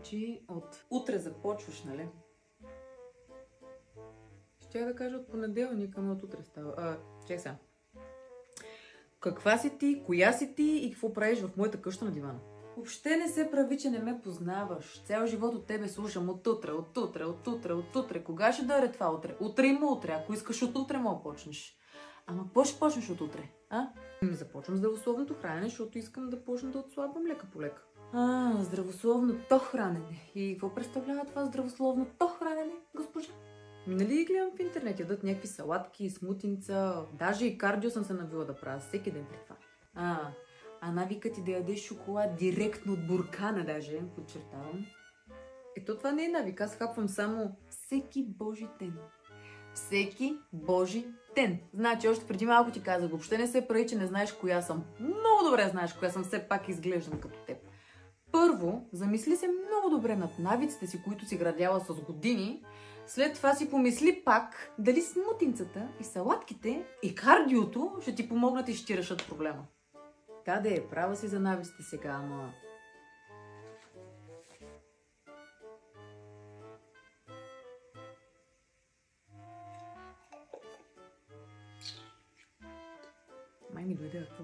Значи от утре започваш, нали? Ще я да кажа от понеделник, ама от утре става. Чекай сега. Каква си ти, коя си ти и какво правиш в моята къща на дивана? Въобще не се прави, че не ме познаваш. Цял живот от тебе слушам от утре. Кога ще дойде това утре? Утре има утре. Ако искаш от утре, мога почнеш. Ама какво ще почнеш от утре? Започвам здравословното хранене, защото искам да почна да отслабвам лека по лека. Здравословното хранене. И какво представлява това здравословното хранене, госпожа? Нали гледам в интернет, ядат някакви салатки, смутинца, даже и кардио съм се навила да правя всеки ден при това. Навика ти да ядеш шоколад директно от буркана даже, подчертавам. Ето това не е навик, аз хапвам само всеки божи ден. Всеки божи ден. Значи, още преди малко ти казах, въобще не се прави, че не знаеш коя съм. Много добре знаеш коя съм, все пак изглеждам като теб. Първо, замисли се много добре над навиците си, които си градяла с години. След това си помисли пак дали смутинцата и салатките и кардиото ще ти помогнат и ще ти решат проблема. Таде, права си за навиците сега, ама... Май ми дойде ако.